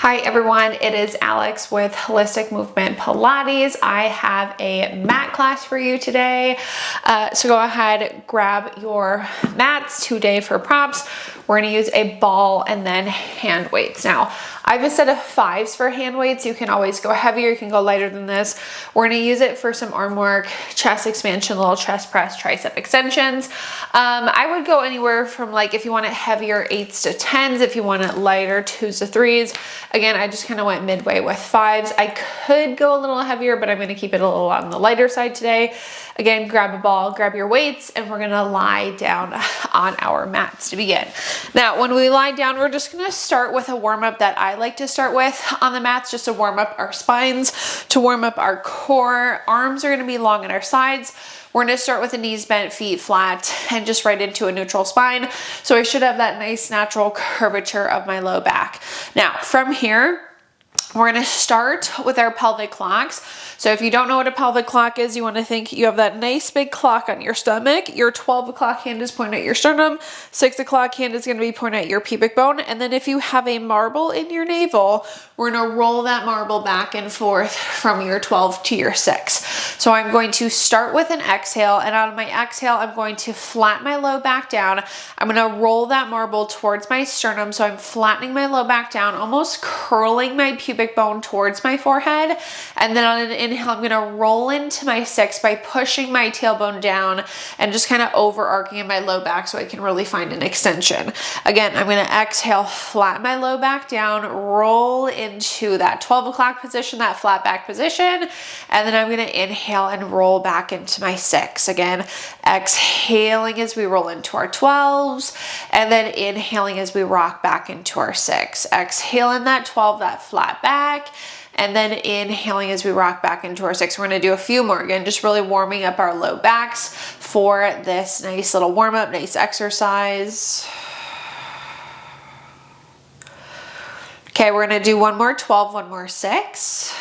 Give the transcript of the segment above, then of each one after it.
Hi everyone, it is Alex with Holistic Movement Pilates. I have a mat class for you today. So go ahead, grab your mats today for props. We're gonna use a ball and then hand weights. Now, I have a set of 5s for hand weights. You can always go heavier, you can go lighter than this. We're gonna use it for some arm work, chest expansion, little chest press, tricep extensions. I would go anywhere from, like, if you want it heavier, 8s to 10s. If you want it lighter, 2s to 3s. Again, I just kind of went midway with 5s. I could go a little heavier, but I'm gonna keep it a little on the lighter side today. Again, grab a ball, grab your weights, and we're gonna lie down on our mats to begin. Now, when we lie down, we're just gonna start with a warm-up that I like to start with on the mats, just to warm up our spines, to warm up our core. Arms are gonna be long at our sides. We're gonna start with the knees bent, feet flat, and just right into a neutral spine. So I should have that nice natural curvature of my low back. Now, from here, we're gonna start with our pelvic clocks. So if you don't know what a pelvic clock is, you wanna think you have that nice big clock on your stomach. Your 12 o'clock hand is pointing at your sternum. 6 o'clock hand is gonna be pointing at your pubic bone. And then if you have a marble in your navel, we're gonna roll that marble back and forth from your 12 to your 6. So I'm going to start with an exhale, and on my exhale, I'm going to flatten my low back down. I'm gonna roll that marble towards my sternum. So I'm flattening my low back down, almost curling my pubic bone towards my forehead. And then on an inhale, I'm gonna roll into my 6 by pushing my tailbone down and just kind of overarching in my low back so I can really find an extension. Again, I'm gonna exhale, flatten my low back down, roll into that 12 o'clock position, that flat back position. And then I'm gonna inhale and roll back into my 6. Again, exhaling as we roll into our 12s, and then inhaling as we rock back into our 6. Exhaling that 12, that flat back, and then inhaling as we rock back into our 6. We're gonna do a few more, again, just really warming up our low backs for this nice little warm up, nice exercise. Okay, we're gonna do one more 12, one more 6.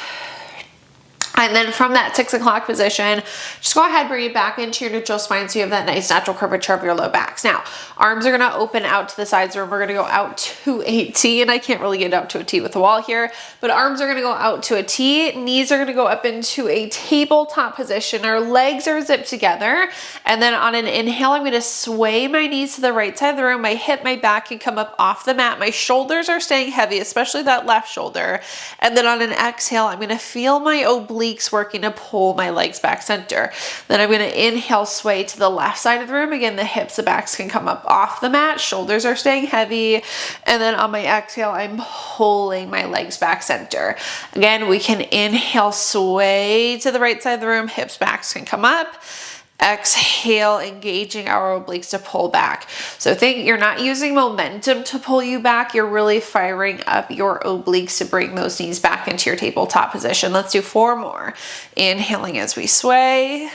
And then from that 6 o'clock position, just go ahead, bring it back into your neutral spine so you have that nice natural curvature of your low backs. Now, arms are gonna open out to the sides, or we're gonna go out to a T, and I can't really get out to a T with the wall here, but arms are gonna go out to a T, knees are gonna go up into a tabletop position, our legs are zipped together, and then on an inhale, I'm gonna sway my knees to the right side of the room, my hip, my back can come up off the mat, my shoulders are staying heavy, especially that left shoulder, and then on an exhale, I'm gonna feel my obliques working to pull my legs back center. Then I'm going to inhale, sway to the left side of the room. Again, the hips, the backs can come up off the mat. Shoulders are staying heavy. And then on my exhale, I'm pulling my legs back center. Again, we can inhale, sway to the right side of the room. Hips, backs can come up. Exhale, engaging our obliques to pull back. So think you're not using momentum to pull you back. You're really firing up your obliques to bring those knees back into your tabletop position. Let's do 4 more. Inhaling as we sway.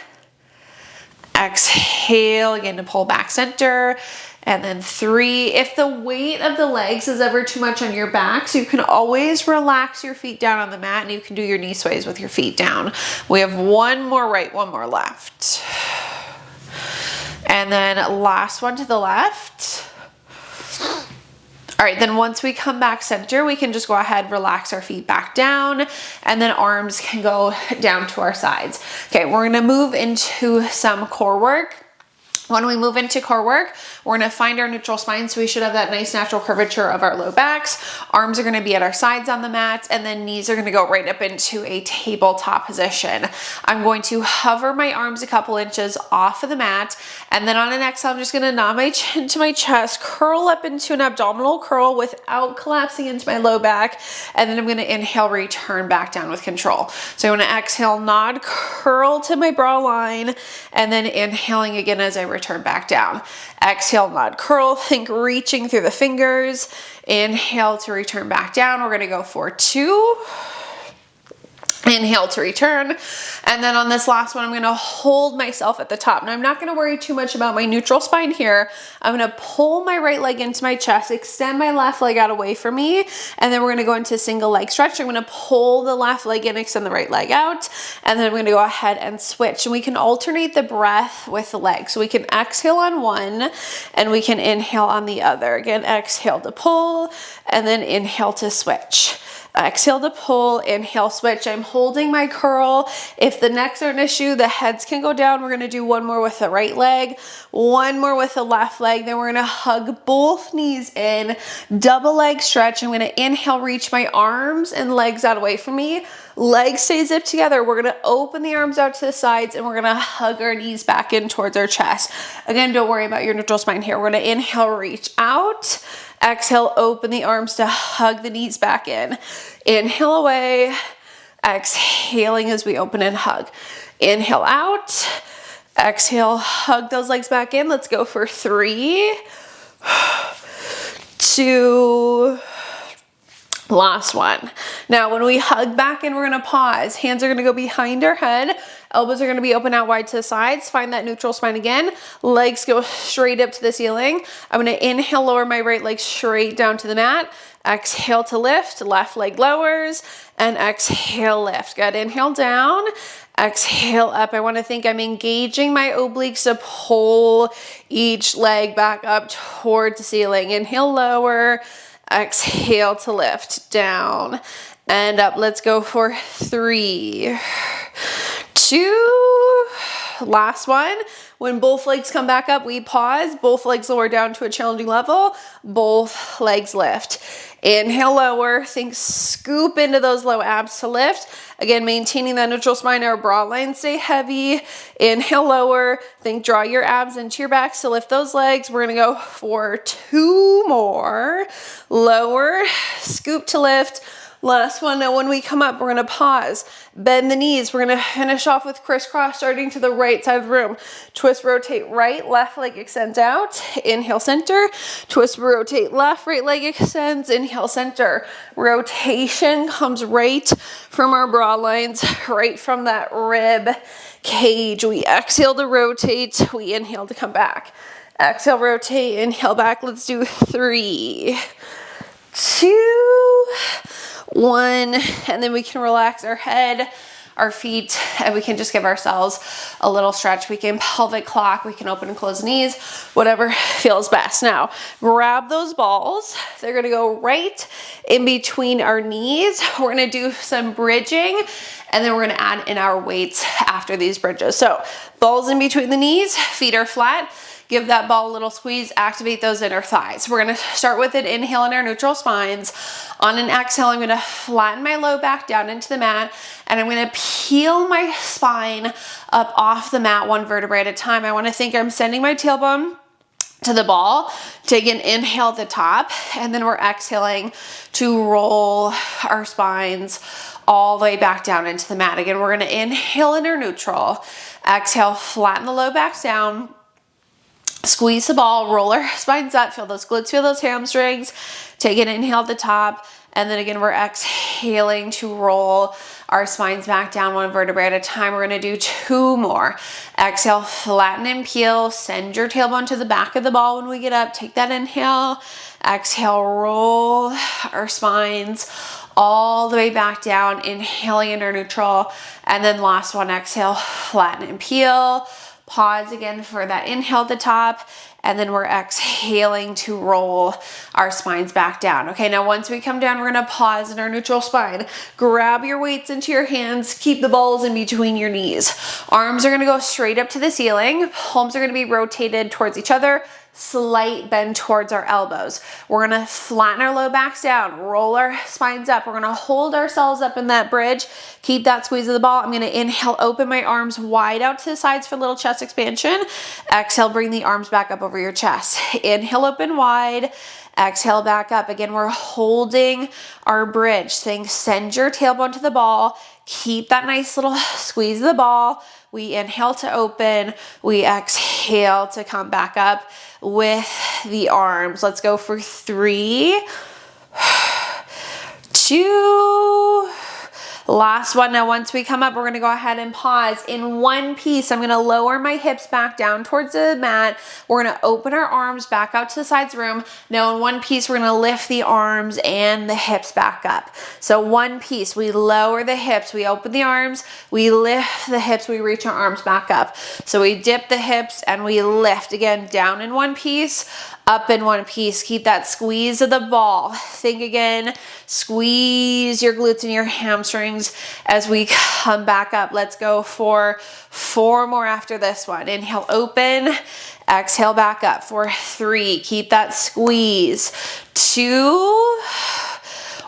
Exhale again to pull back center. And then 3, if the weight of the legs is ever too much on your back, so you can always relax your feet down on the mat, and you can do your knee sways with your feet down. We have 1 more right, 1 more left. And then last one to the left. All right, then once we come back center, we can just go ahead, relax our feet back down, and then arms can go down to our sides. Okay, we're gonna move into some core work. When we move into core work, we're gonna find our neutral spine, so we should have that nice natural curvature of our low backs. Arms are gonna be at our sides on the mat, and then knees are gonna go right up into a tabletop position. I'm going to hover my arms a couple inches off of the mat, and then on an exhale, I'm just gonna nod my chin to my chest, curl up into an abdominal curl without collapsing into my low back, and then I'm gonna inhale, return back down with control. So I'm gonna exhale, nod, curl to my bra line, and then inhaling again as I return back down. Exhale, nod, curl, think reaching through the fingers. Inhale to return back down. We're gonna go for 2. Inhale to return. And then on this last one, I'm going to hold myself at the top. Now I'm not going to worry too much about my neutral spine here. I'm going to pull my right leg into my chest, extend my left leg out away from me. And then we're going to go into single leg stretch. I'm going to pull the left leg in, extend the right leg out. And then I'm going to go ahead and switch. And we can alternate the breath with the legs. So we can exhale on one and we can inhale on the other. Again, exhale to pull and then inhale to switch. Exhale to pull, inhale, switch. I'm holding my curl. If the necks are an issue, the heads can go down. We're going to do one more with the right leg, one more with the left leg. Then we're going to hug both knees in, double leg stretch. I'm going to inhale, reach my arms and legs out away from me. Legs stay zipped together. We're going to open the arms out to the sides and we're going to hug our knees back in towards our chest. Again, don't worry about your neutral spine here. We're going to inhale, reach out. Exhale, open the arms to hug the knees back in. Inhale away, exhaling as we open and hug. Inhale out, exhale, hug those legs back in. Let's go for 3, 2, last one. Now, when we hug back in, we're going to pause. Hands are going to go behind our head. Elbows are going to be open out wide to the sides. Find that neutral spine again. Legs go straight up to the ceiling. I'm going to inhale, lower my right leg straight down to the mat. Exhale to lift. Left leg lowers. And exhale, lift. Good. Inhale down. Exhale up. I want to think I'm engaging my obliques to pull each leg back up towards the ceiling. Inhale, lower. Exhale to lift, down and up. Let's go for 3, 2, last one. When both legs come back up, we pause. Both legs lower down to a challenging level. Both legs lift. Inhale, lower. Think scoop into those low abs to lift. Again, maintaining that neutral spine. Our broad lines stay heavy. Inhale, lower. Think draw your abs into your backs to lift those legs. We're going to go for 2 more. Lower, scoop to lift. Last one. Now when we come up, we're going to pause, bend the knees. We're going to finish off with crisscross, starting to the right side of the room. Twist, rotate right, left leg extends out. Inhale, center. Twist, rotate left, right leg extends. Inhale, center. Rotation comes right from our broad lines, right from that rib cage. We exhale to rotate. We inhale to come back. Exhale, rotate, inhale back. Let's do 3, 2, 1, and then we can relax our head, our feet, and we can just give ourselves a little stretch. We can pelvic clock, we can open and close knees, whatever feels best. Now, grab those balls. They're gonna go right in between our knees. We're gonna do some bridging, and then we're gonna add in our weights after these bridges. So, balls in between the knees, feet are flat. Give that ball a little squeeze, activate those inner thighs. We're gonna start with an inhale in our neutral spines. On an exhale, I'm gonna flatten my low back down into the mat, and I'm gonna peel my spine up off the mat 1 vertebrae at a time. I wanna think I'm sending my tailbone to the ball. Take an inhale at the top, and then we're exhaling to roll our spines all the way back down into the mat. Again, we're gonna inhale in our neutral. Exhale, flatten the low back down. Squeeze the ball, roll our spines up, feel those glutes, feel those hamstrings. Take an inhale at the top, and then again, we're exhaling to roll our spines back down 1 vertebrae at a time. We're gonna do 2 more. Exhale, flatten and peel. Send your tailbone to the back of the ball when we get up. Take that inhale. Exhale, roll our spines all the way back down, inhaling in our neutral. And then last one, exhale, flatten and peel. Pause again for that inhale at the top, and then we're exhaling to roll our spines back down. Okay, now once we come down, we're gonna pause in our neutral spine. Grab your weights into your hands, keep the balls in between your knees. Arms are gonna go straight up to the ceiling. Palms are gonna be rotated towards each other. Slight bend towards our elbows. We're gonna flatten our low backs down, roll our spines up. We're gonna hold ourselves up in that bridge. Keep that squeeze of the ball. I'm gonna inhale, open my arms wide out to the sides for a little chest expansion. Exhale, bring the arms back up over your chest. Inhale, open wide. Exhale, back up. Again, we're holding our bridge. Send your tailbone to the ball. Keep that nice little squeeze of the ball. We inhale to open. We exhale to come back up with the arms. Let's go for 3, 2, Last one. Now, once we come up, we're gonna go ahead and pause in one piece. I'm gonna lower my hips back down towards the mat. We're gonna open our arms back out to the sides of the room. Now, in one piece, we're gonna lift the arms and the hips back up. So one piece, we lower the hips, we open the arms, we lift the hips, we reach our arms back up. So we dip the hips and we lift. Again, down in one piece, up in one piece. Keep that squeeze of the ball. Think again, squeeze your glutes and your hamstrings as we come back up. Let's go for 4 more after this one. Inhale, open, exhale, back up for 3. Keep that squeeze. 2,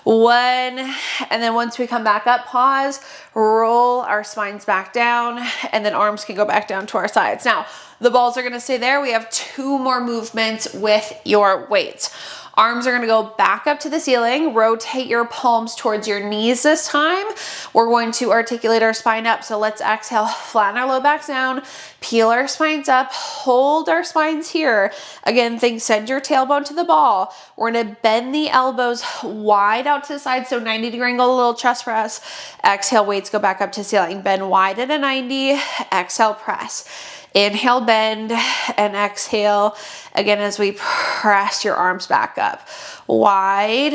1, and then once we come back up, pause, roll our spines back down, and then arms can go back down to our sides. Now, the balls are gonna stay there. We have 2 more movements with your weights. Arms are gonna go back up to the ceiling. Rotate your palms towards your knees this time. We're going to articulate our spine up. So let's exhale, flatten our low backs down, peel our spines up, hold our spines here. Again, think send your tailbone to the ball. We're gonna bend the elbows wide out to the side, so 90-degree angle, a little chest press. Exhale, weights go back up to ceiling. Bend wide at a 90, exhale, press. Inhale, bend, and exhale again as we press your arms back up. Wide,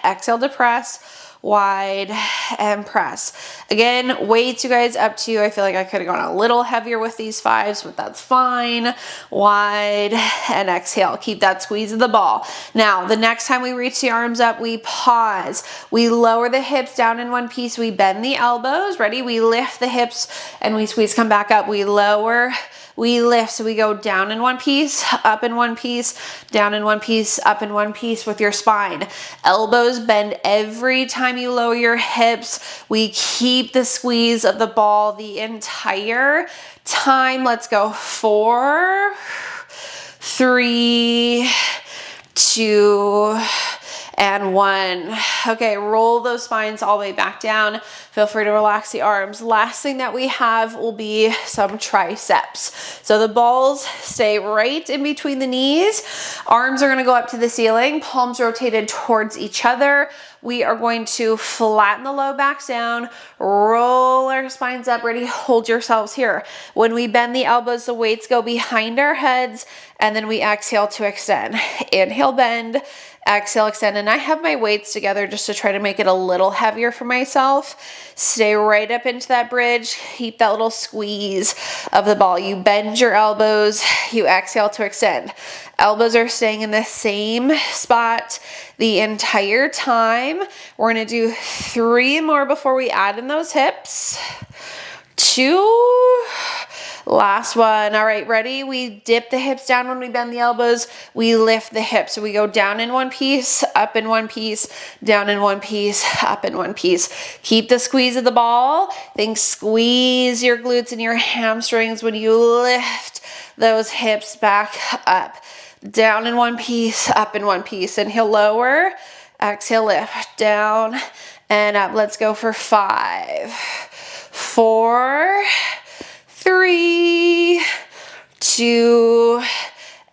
exhale to press, wide, and press. Again, weights, you guys, up to you. I feel like I could have gone a little heavier with these 5s, but that's fine. Wide, and exhale. Keep that squeeze of the ball. Now, the next time we reach the arms up, we pause. We lower the hips down in one piece. We bend the elbows. Ready? We lift the hips and we squeeze, come back up. We lower, we lift, so we go down in one piece, up in one piece, down in one piece, up in one piece with your spine. Elbows bend every time you lower your hips. We keep the squeeze of the ball the entire time. Let's go 4, 3, 2, and 1. Okay, roll those spines all the way back down. Feel free to relax the arms. Last thing that we have will be some triceps. So the balls stay right in between the knees. Arms are gonna go up to the ceiling, palms rotated towards each other. We are going to flatten the low backs down, roll our spines up. Ready? Hold yourselves here. When we bend the elbows, the weights go behind our heads, and then we exhale to extend. Inhale, bend, exhale, extend. And I have my weights together just to try to make it a little heavier for myself. Stay right up into that bridge. Keep that little squeeze of the ball. You bend your elbows, you exhale to extend. Elbows are staying in the same spot the entire time. We're gonna do 3 more before we add in those hips. 2, last one. All right, ready? We dip the hips down when we bend the elbows. We lift the hips. So we go down in one piece, up in one piece, down in one piece, up in one piece. Keep the squeeze of the ball. Think squeeze your glutes and your hamstrings when you lift those hips back up. Down in one piece, up in one piece. Inhale, lower, exhale, lift, down and up. Let's go for 5, 4, 3, 2,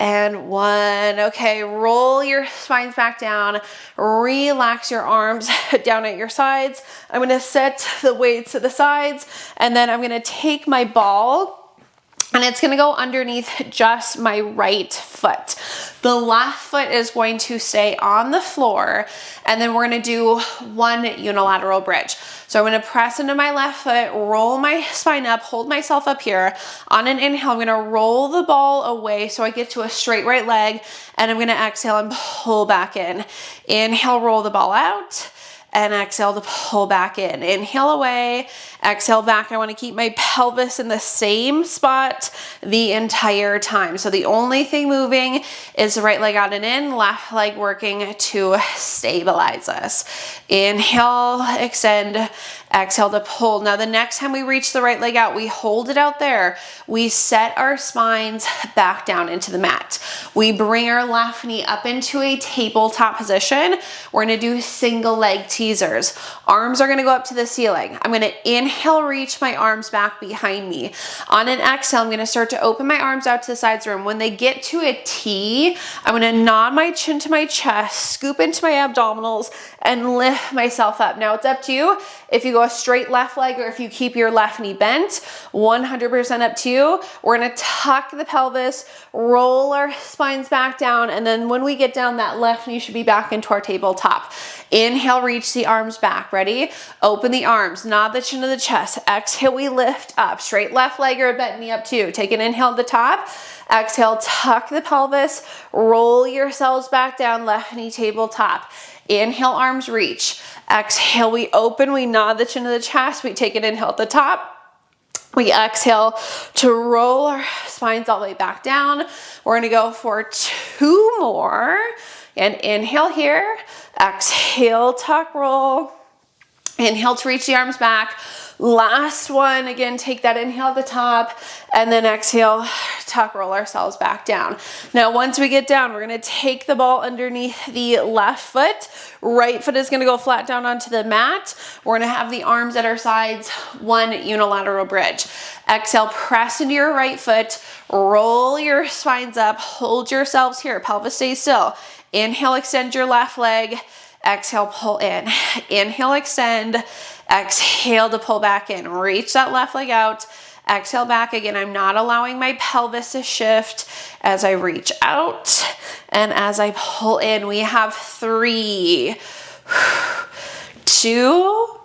and 1. Okay, roll your spines back down. Relax your arms down at your sides. I'm gonna set the weights to the sides, and then I'm gonna take my ball and it's gonna go underneath just my right foot. The left foot is going to stay on the floor, and then we're gonna do 1 unilateral bridge. So I'm gonna press into my left foot, roll my spine up, hold myself up here. On an inhale, I'm gonna roll the ball away so I get to a straight right leg, and I'm gonna exhale and pull back in. Inhale, roll the ball out, and exhale to pull back in. Inhale away, exhale back. I want to keep my pelvis in the same spot the entire time. So the only thing moving is the right leg out and in, left leg working to stabilize us. Inhale, extend, exhale to pull. Now the next time we reach the right leg out, we hold it out there. We set our spines back down into the mat. We bring our left knee up into a tabletop position. We're gonna do single leg teasers. Arms are gonna go up to the ceiling. I'm gonna inhale, reach my arms back behind me. On an exhale, I'm gonna start to open my arms out to the sides of the room. When they get to a T, I'm gonna nod my chin to my chest, scoop into my abdominals, and lift myself up. Now it's up to you if you go a straight left leg or if you keep your left knee bent. 100% up to you. We're gonna tuck the pelvis, roll our spines back down, and then when we get down, that left knee should be back into our tabletop. Inhale, reach the arms back. Ready? Open the arms, nod the chin to the chest. Exhale, we lift up. Straight left leg or a bent knee up to you. Take an inhale at the top. Exhale, tuck the pelvis, roll yourselves back down, left knee tabletop. Inhale, arms reach. Exhale, we open, we nod the chin to the chest. We take an inhale at the top. We exhale to roll our spines all the way back down. We're gonna go for 2 more. And inhale here. Exhale, tuck, roll. Inhale to reach the arms back. Last one, again, take that inhale at the top and then exhale, tuck, roll ourselves back down. Now, once we get down, we're gonna take the ball underneath the left foot. Right foot is gonna go flat down onto the mat. We're gonna have the arms at our sides, 1 unilateral bridge. Exhale, press into your right foot, roll your spines up, hold yourselves here, pelvis stays still. Inhale, extend your left leg. Exhale, pull in. Inhale, extend. Exhale to pull back in. Reach that left leg out. Exhale back. Again, I'm not allowing my pelvis to shift as I reach out. And as I pull in, we have 3, 2,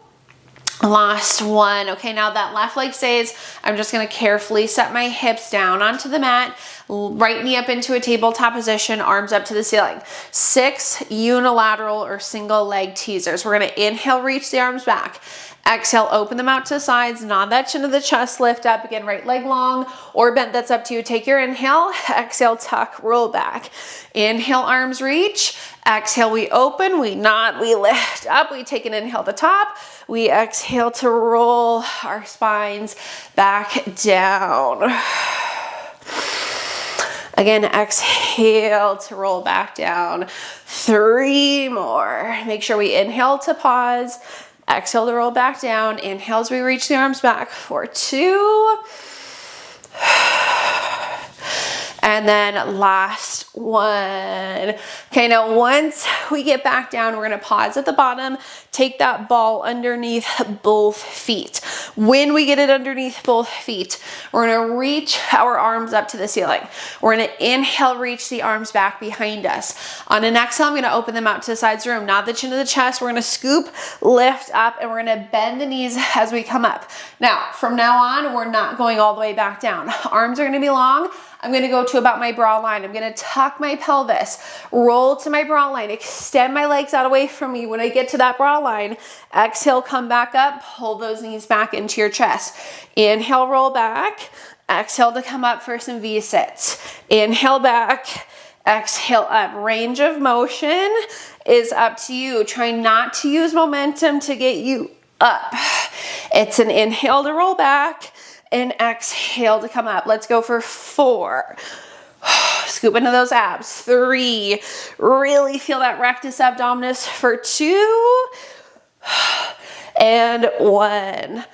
last one. Okay, now that left leg stays. I'm just gonna carefully set my hips down onto the mat, right knee up into a tabletop position, arms up to the ceiling. 6 unilateral or single leg teasers. We're gonna inhale, reach the arms back. Exhale, open them out to the sides, nod that chin to the chest, lift up. Again, right leg long or bent, that's up to you. Take your inhale, exhale, tuck, roll back. Inhale, arms reach. Exhale, we open, we nod, we lift up. We take an inhale at the top. We exhale to roll our spines back down. Again, exhale to roll back down. 3 more. Make sure we inhale to pause. Exhale to roll back down. Inhale as we reach the arms back for 2. And then last one. Okay, now once we get back down, we're gonna pause at the bottom, take that ball underneath both feet. When we get it underneath both feet, we're gonna reach our arms up to the ceiling. We're gonna inhale, reach the arms back behind us. On an exhale, I'm gonna open them out to the sides of the room, nod the chin to the chest. We're gonna scoop, lift up, and we're gonna bend the knees as we come up. Now, from now on, we're not going all the way back down. Arms are gonna be long. I'm gonna go to about my bra line. I'm gonna tuck my pelvis, roll to my bra line, extend my legs out away from me. When I get to that bra line, exhale, come back up, pull those knees back into your chest. Inhale, roll back. Exhale to come up for some V-sits. Inhale back, exhale up. Range of motion is up to you. Try not to use momentum to get you up. It's an inhale to roll back, and exhale to come up. Let's go for 4. Scoop into those abs. 3. Really feel that rectus abdominis for 2. And 1.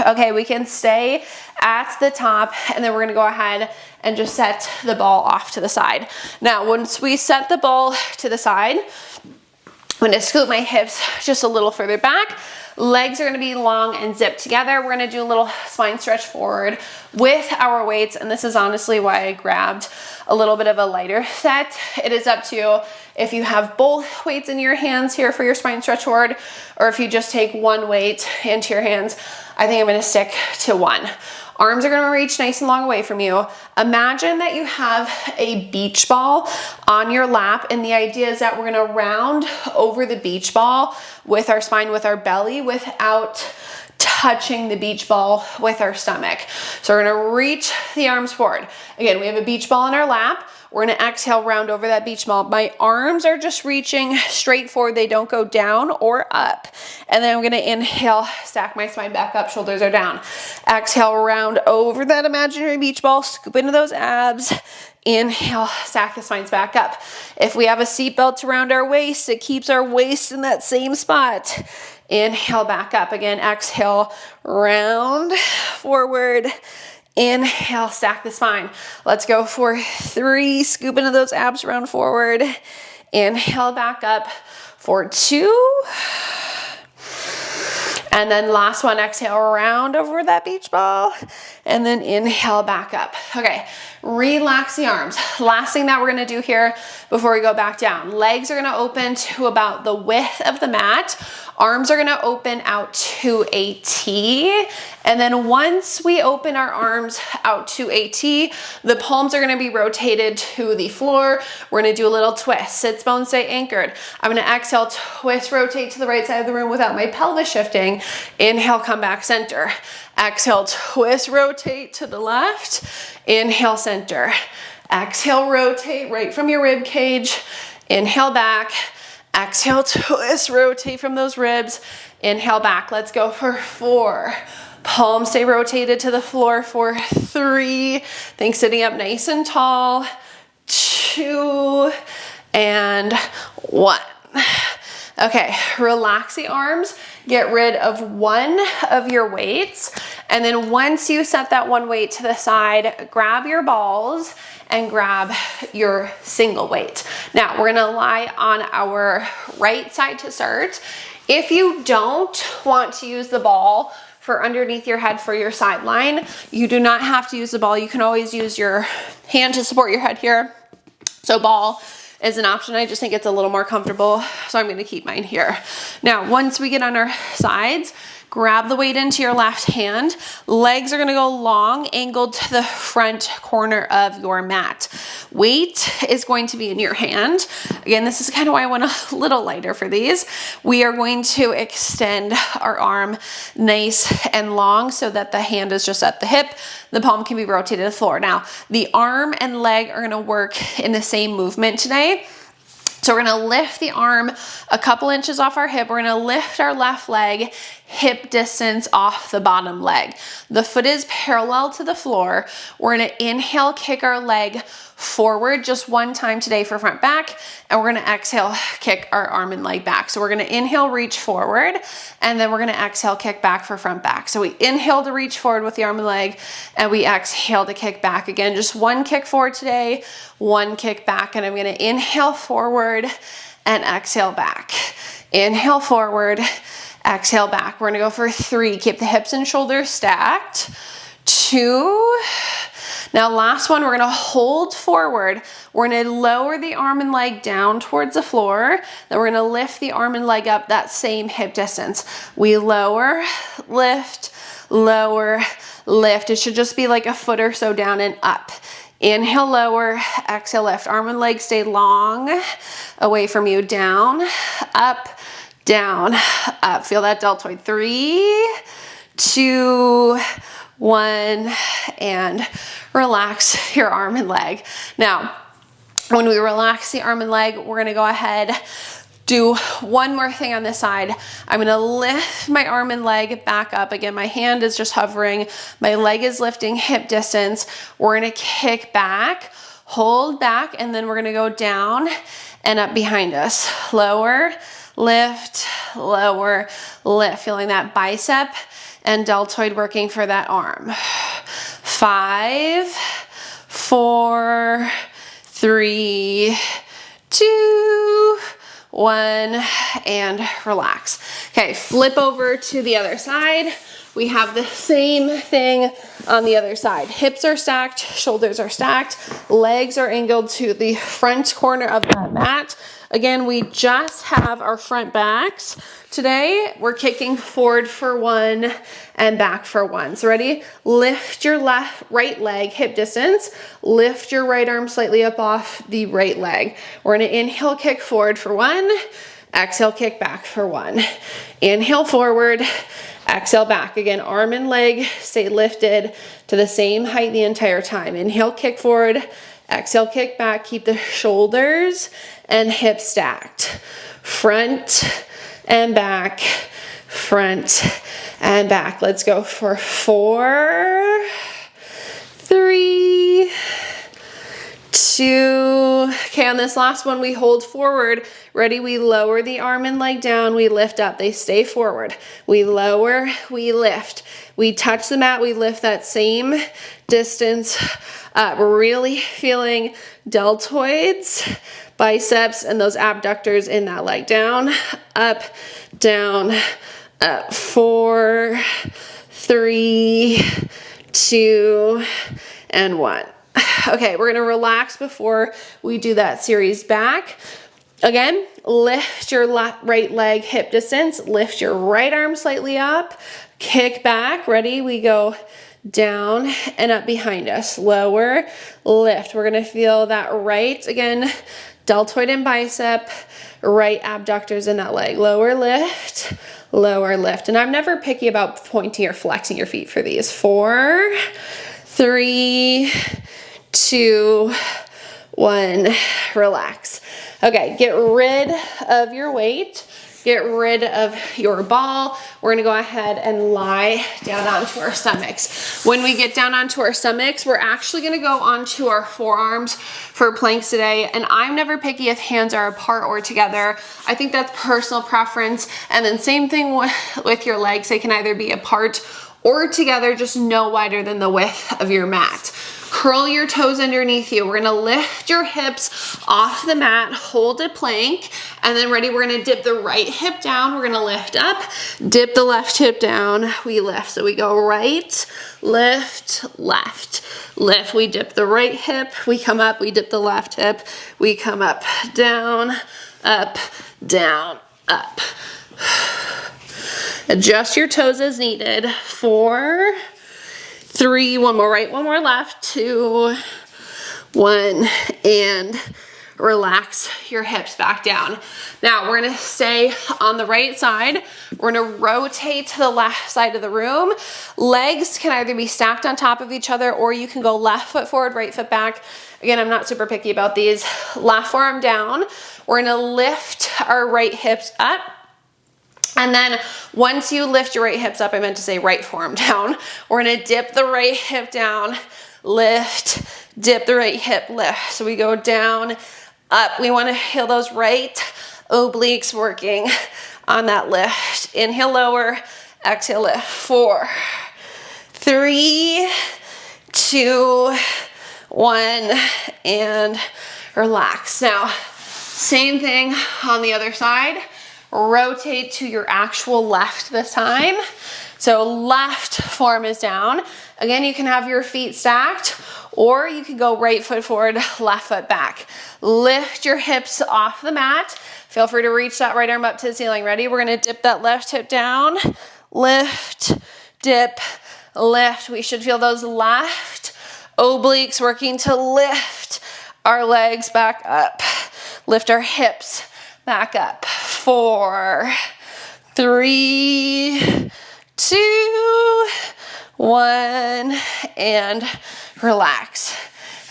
Okay, we can stay at the top, and then we're gonna go ahead and just set the ball off to the side. Now, once we set the ball to the side, I'm gonna scoop my hips just a little further back. Legs are gonna be long and zipped together. We're gonna do a little spine stretch forward with our weights, and this is honestly why I grabbed a little bit of a lighter set. It is up to you if you have both weights in your hands here for your spine stretch forward, or if you just take one weight into your hands. I think I'm gonna stick to one. Arms are gonna reach nice and long away from you. Imagine that you have a beach ball on your lap, and the idea is that we're gonna round over the beach ball with our spine, with our belly, without touching the beach ball with our stomach. So we're gonna reach the arms forward. Again, we have a beach ball in our lap. We're gonna exhale, round over that beach ball. My arms are just reaching straight forward. They don't go down or up. And then I'm gonna inhale, stack my spine back up, shoulders are down. Exhale, round over that imaginary beach ball, scoop into those abs. Inhale, stack the spines back up. If we have a seatbelt around our waist, it keeps our waist in that same spot. Inhale, back up. Again, exhale, round forward. Inhale, stack the spine. Let's go for 3. Scoop into those abs, round forward. Inhale, back up for 2. And then last one, exhale, round over that beach ball. And then inhale, back up. Okay, relax the arms. Last thing that we're gonna do here before we go back down. Legs are gonna open to about the width of the mat. Arms are gonna open out to a T. And then once we open our arms out to a T, the palms are gonna be rotated to the floor. We're gonna do a little twist. Sits bones stay anchored. I'm gonna exhale, twist, rotate to the right side of the room without my pelvis shifting. Inhale, come back center. Exhale, twist, rotate to the left. Inhale, center. Exhale, rotate right from your rib cage. Inhale, back. Exhale, twist, rotate from those ribs. Inhale, back. Let's go for 4. Palms stay rotated to the floor for 3. Think sitting up nice and tall. 2 and 1. Okay, relax the arms, get rid of one of your weights, and then once you set that one weight to the side, grab your balls and grab your single weight. Now, we're gonna lie on our right side to start. If you don't want to use the ball for underneath your head for your sideline, you do not have to use the ball. You can always use your hand to support your head here. So ball is an option. I just think it's a little more comfortable, so I'm going to keep mine here. Now, once we get on our sides, grab the weight into your left hand. Legs are going to go long, angled to the front corner of your mat. Weight is going to be in your hand. Again, this is kind of why I went a little lighter for these. We are going to extend our arm nice and long so that the hand is just at the hip. The palm can be rotated to the floor. Now, the arm and leg are going to work in the same movement today. So we're gonna lift the arm a couple inches off our hip. We're gonna lift our left leg hip distance off the bottom leg. The foot is parallel to the floor. We're gonna inhale, kick our leg forward just one time today for front back, and we're gonna exhale, kick our arm and leg back. So we're gonna inhale, reach forward, and then we're gonna exhale, kick back for front back. So we inhale to reach forward with the arm and leg, and we exhale to kick back. Again, just one kick forward today, one kick back, and I'm gonna inhale forward and exhale back. Inhale forward, exhale back. We're gonna go for 3. Keep the hips and shoulders stacked. 2. Now last one, we're gonna hold forward. We're gonna lower the arm and leg down towards the floor. Then we're gonna lift the arm and leg up that same hip distance. We lower, lift, lower, lift. It should just be like a foot or so down and up. Inhale, lower, exhale, lift. Arm and leg stay long away from you. Down, up, down, up. Feel that deltoid. 3, 2, 1, and relax your arm and leg. Now, when we relax the arm and leg, we're gonna go ahead, do one more thing on this side. I'm gonna lift my arm and leg back up. Again, my hand is just hovering. My leg is lifting hip distance. We're gonna kick back, hold back, and then we're gonna go down and up behind us. Lower, lift, lower, lift. Feeling that bicep and deltoid working for that arm. 5, 4, 3, 2, 1, and relax. Okay, flip over to the other side. We have the same thing on the other side. Hips are stacked, shoulders are stacked, legs are angled to the front corner of that mat. Again, we just have our front backs. Today, we're kicking forward for 1 and back for 1. So ready? Lift your right leg hip distance. Lift your right arm slightly up off the right leg. We're gonna inhale, kick forward for 1. Exhale, kick back for 1. Inhale forward, exhale back. Again, arm and leg stay lifted to the same height the entire time. Inhale, kick forward. Exhale, kick back. Keep the shoulders and hips stacked. Front and back, front and back. Let's go for 4, 3, 2. Okay, on this last one, we hold forward. Ready? We lower the arm and leg down. We lift up. They stay forward. We lower, we lift. We touch the mat. We lift that same distance up. We're really feeling deltoids, biceps, and those abductors in that leg. Down, up, 4, 3, 2, and 1. Okay, we're gonna relax before we do that series back. Again, lift your right leg hip distance, lift your right arm slightly up, kick back. Ready? We go down and up behind us. Lower, lift. We're gonna feel that right, again, deltoid and bicep, right abductors in that leg. Lower, lift, lower, lift. And I'm never picky about pointing or flexing your feet for these. 4, 3, 2, 1, relax. Okay, get rid of your weight, get rid of your ball. We're gonna go ahead and lie down onto our stomachs. When we get down onto our stomachs, we're actually gonna go onto our forearms for planks today. And I'm never picky if hands are apart or together. I think that's personal preference. And then same thing with your legs. They can either be apart or together, just no wider than the width of your mat. Curl your toes underneath you. We're gonna lift your hips off the mat, hold a plank, and then ready, we're gonna dip the right hip down. We're gonna lift up, dip the left hip down, we lift. So we go right, lift, left, lift. We dip the right hip, we come up, we dip the left hip, we come up, down, up, down, up. Adjust your toes as needed. 4, 3, one more right, one more left, 2, 1, and relax your hips back down. Now we're gonna stay on the right side. We're gonna rotate to the left side of the room. Legs can either be stacked on top of each other or you can go left foot forward, right foot back. Again, I'm not super picky about these. Left forearm down. We're gonna lift our right hips up. And then once you lift your right hips up, I meant to say right forearm down, we're gonna dip the right hip down, lift, dip the right hip, lift. So we go down, up. We wanna feel those right obliques working on that lift. Inhale, lower, exhale, lift. 4, 3, 2, 1, and relax. Now, same thing on the other side. Rotate to your actual left this time. So left forearm is down. Again, you can have your feet stacked or you can go right foot forward, left foot back. Lift your hips off the mat. Feel free to reach that right arm up to the ceiling. Ready? We're gonna dip that left hip down, lift, dip, lift. We should feel those left obliques working to lift our legs back up. Lift our hips back up. 4, 3, 2, 1, and relax.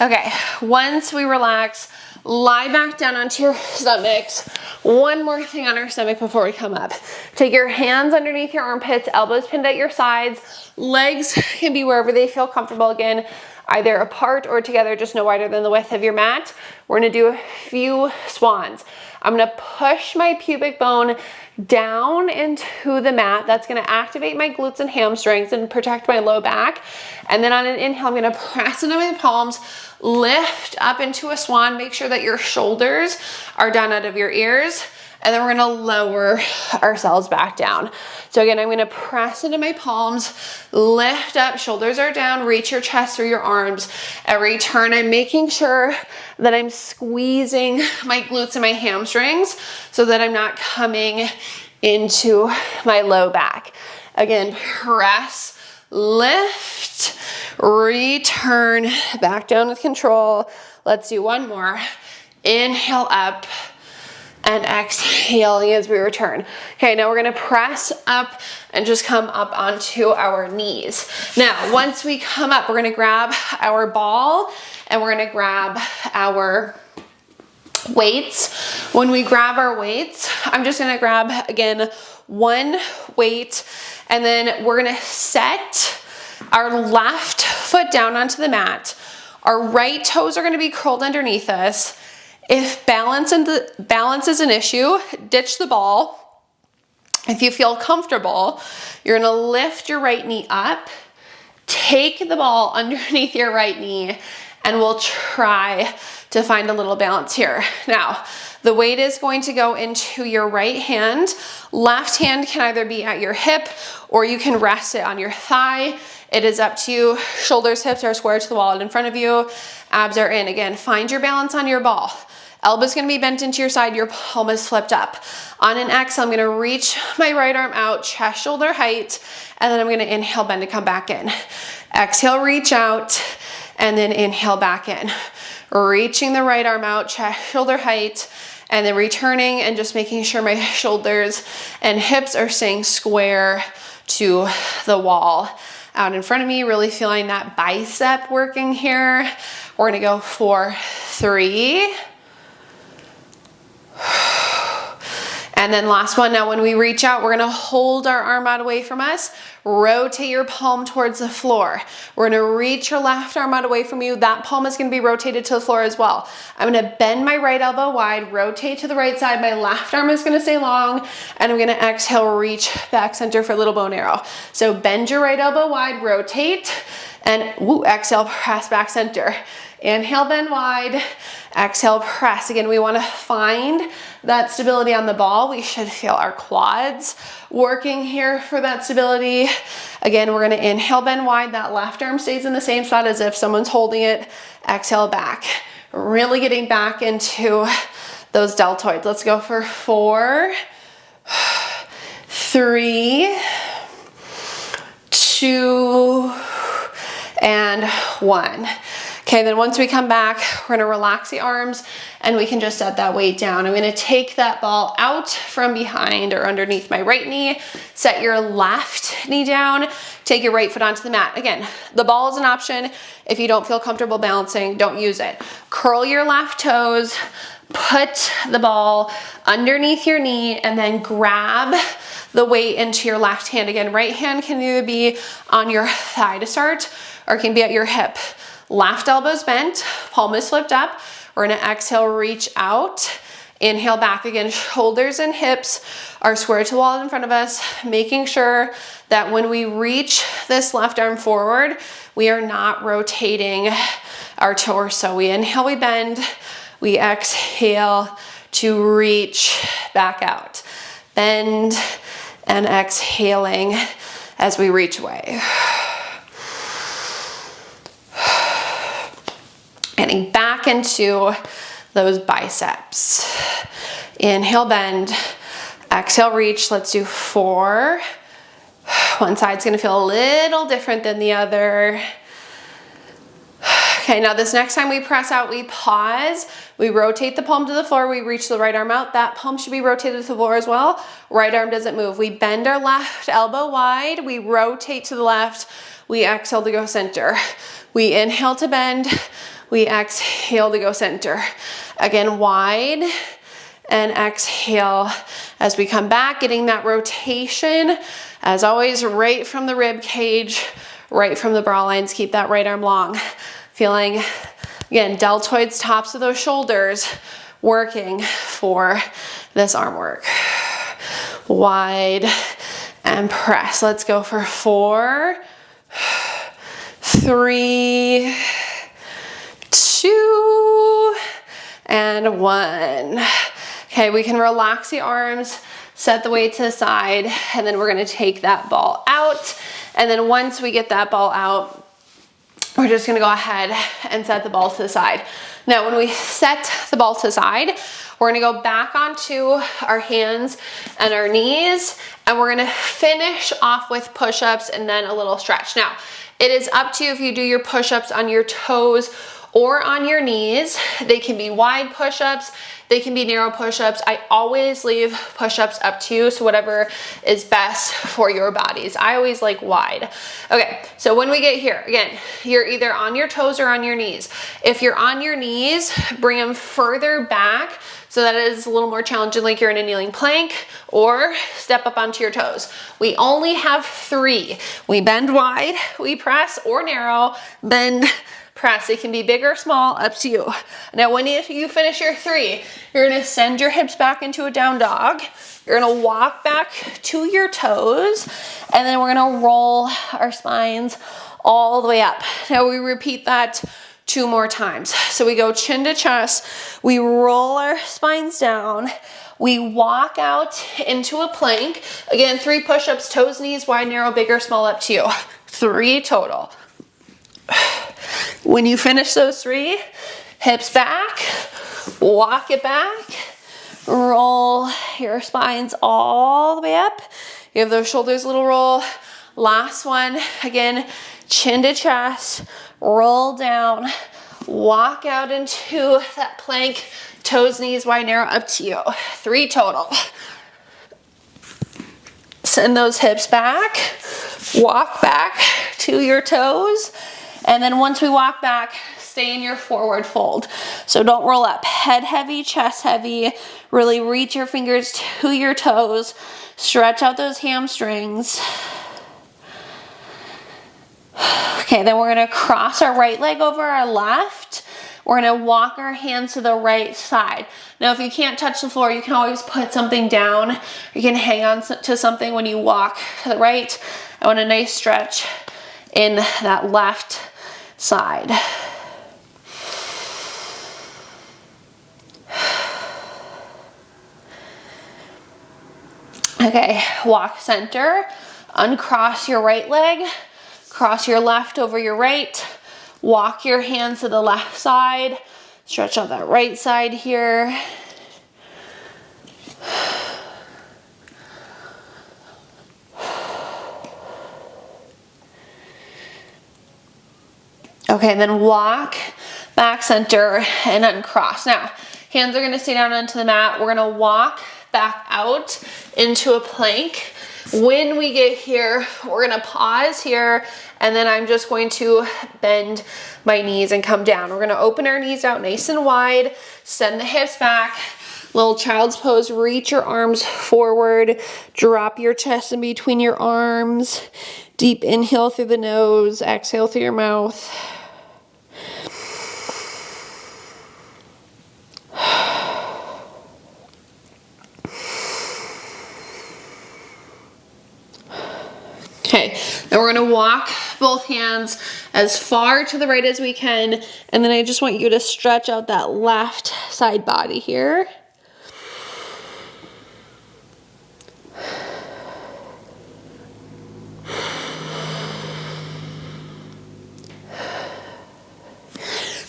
Okay, once we relax, lie back down onto your stomachs. One more thing on our stomach before we come up. Take your hands underneath your armpits, elbows pinned at your sides. Legs can be wherever they feel comfortable. Again, either apart or together, just no wider than the width of your mat. We're gonna do a few swans. I'm gonna push my pubic bone down into the mat. That's gonna activate my glutes and hamstrings and protect my low back. And then on an inhale, I'm gonna press into my palms, lift up into a swan. Make sure that your shoulders are down out of your ears. And then we're gonna lower ourselves back down. So again, I'm gonna press into my palms, lift up, shoulders are down, reach your chest through your arms. Every turn, I'm making sure that I'm squeezing my glutes and my hamstrings so that I'm not coming into my low back. Again, press, lift, return, back down with control. Let's do one more. Inhale up. And exhaling as we return. Okay, now we're gonna press up and just come up onto our knees. Now, once we come up, we're gonna grab our ball and we're gonna grab our weights. When we grab our weights, I'm just gonna grab, again, one weight, and then we're gonna set our left foot down onto the mat. Our right toes are gonna be curled underneath us. If balance is an issue, ditch the ball. If you feel comfortable, you're gonna lift your right knee up, take the ball underneath your right knee, and we'll try to find a little balance here. Now, the weight is going to go into your right hand. Left hand can either be at your hip or you can rest it on your thigh. It is up to you. Shoulders, hips are square to the wall and in front of you. Abs are in. Again, find your balance on your ball. Elbow's gonna be bent into your side, your palm is flipped up. On an exhale, I'm gonna reach my right arm out, chest shoulder height, and then I'm gonna inhale, bend to come back in. Exhale, reach out, and then inhale back in. Reaching the right arm out, chest shoulder height, and then returning and just making sure my shoulders and hips are staying square to the wall. Out in front of me, really feeling that bicep working here. We're gonna go for 3. And then last one. Now when we reach out, we're gonna hold our arm out away from us, rotate your palm towards the floor. We're gonna reach your left arm out away from you. That palm is gonna be rotated to the floor as well. I'm gonna bend my right elbow wide, rotate to the right side. My left arm is gonna stay long, and I'm gonna exhale, reach back center for a little bow and arrow. So bend your right elbow wide, rotate, and exhale, press back center. Inhale, bend wide, exhale, press. Again, we wanna find that stability on the ball. We should feel our quads working here for that stability. Again, we're gonna inhale, bend wide. That left arm stays in the same spot as if someone's holding it. Exhale back. Really getting back into those deltoids. Let's go for 4, 3, 2, and 1. Okay, then once we come back, we're gonna relax the arms and we can just set that weight down. I'm gonna take that ball out from behind or underneath my right knee, set your left knee down, take your right foot onto the mat. Again, the ball is an option. If you don't feel comfortable balancing, don't use it. Curl your left toes, put the ball underneath your knee, and then grab the weight into your left hand. Again, right hand can either be on your thigh to start or it can be at your hip. Left elbow's bent, palm is flipped up. We're gonna exhale, reach out. Inhale back again, shoulders and hips are square to the wall in front of us, making sure that when we reach this left arm forward, we are not rotating our torso. We inhale, we bend, we exhale to reach back out. Bend and exhaling as we reach away. Getting back into those biceps. Inhale, bend, exhale, reach. Let's do 4. One side's gonna feel a little different than the other. Okay, now this next time we press out, we pause, we rotate the palm to the floor, we reach the right arm out. That palm should be rotated to the floor as well. Right arm doesn't move. We bend our left elbow wide, we rotate to the left, we exhale to go center. We inhale to bend, we exhale to go center. Again, wide and exhale as we come back, getting that rotation. As always, right from the rib cage, right from the bra lines. Keep that right arm long. Feeling, again, deltoids, tops of those shoulders, working for this arm work. Wide and press. Let's go for 4, 3, 2, and 1. Okay, we can relax the arms, set the weight to the side, and then we're gonna take that ball out. And then once we get that ball out, we're just gonna go ahead and set the ball to the side. Now, when we set the ball to the side, we're gonna go back onto our hands and our knees, and we're gonna finish off with push-ups and then a little stretch. Now, it is up to you if you do your push-ups on your toes or on your knees. They can be wide push-ups, they can be narrow push-ups. I always leave push-ups up to you, so whatever is best for your bodies. I always like wide. Okay, so when we get here, again, you're either on your toes or on your knees. If you're on your knees, bring them further back so that it is a little more challenging, like you're in a kneeling plank, or step up onto your toes. We only have 3. We bend wide, we press, or narrow, bend, press. It can be big or small, up to you. Now, when you finish your 3, you're gonna send your hips back into a down dog. You're gonna walk back to your toes, and then we're gonna roll our spines all the way up. Now we repeat that 2 more times. So we go chin to chest, we roll our spines down, we walk out into a plank. Again, 3 push-ups, toes, knees, wide, narrow, big or small, up to you. 3 total. When you finish those 3, hips back, walk it back, roll your spines all the way up. You have those shoulders a little roll. Last one, again, chin to chest, roll down, walk out into that plank, toes, knees, wide, narrow, up to you. 3 total. Send those hips back, walk back to your toes, and then once we walk back, stay in your forward fold. So don't roll up. Head heavy, chest heavy. Really reach your fingers to your toes. Stretch out those hamstrings. Okay, then we're gonna cross our right leg over our left. We're gonna walk our hands to the right side. Now, if you can't touch the floor, you can always put something down. You can hang on to something when you walk to the right. I want a nice stretch in that left side. Okay, walk center, uncross your right leg, cross your left over your right, walk your hands to the left side, stretch out that right side here. Okay, then walk back center and uncross. Now, hands are gonna stay down onto the mat. We're gonna walk back out into a plank. When we get here, we're gonna pause here, and then I'm just going to bend my knees and come down. We're gonna open our knees out nice and wide, send the hips back, little child's pose, reach your arms forward, drop your chest in between your arms, deep inhale through the nose, exhale through your mouth. Okay, now we're gonna walk both hands as far to the right as we can, and then I just want you to stretch out that left side body here.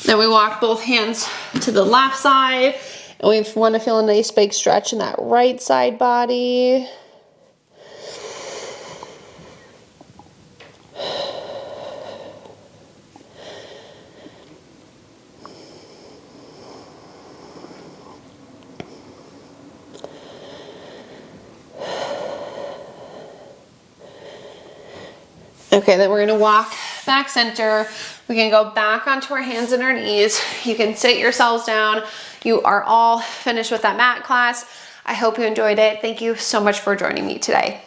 Then we walk both hands to the left side, and we want to feel a nice big stretch in that right side body. Okay, then we're gonna walk back center. We can go back onto our hands and our knees. You can sit yourselves down. You are all finished with that mat class. I hope you enjoyed it. Thank you so much for joining me today.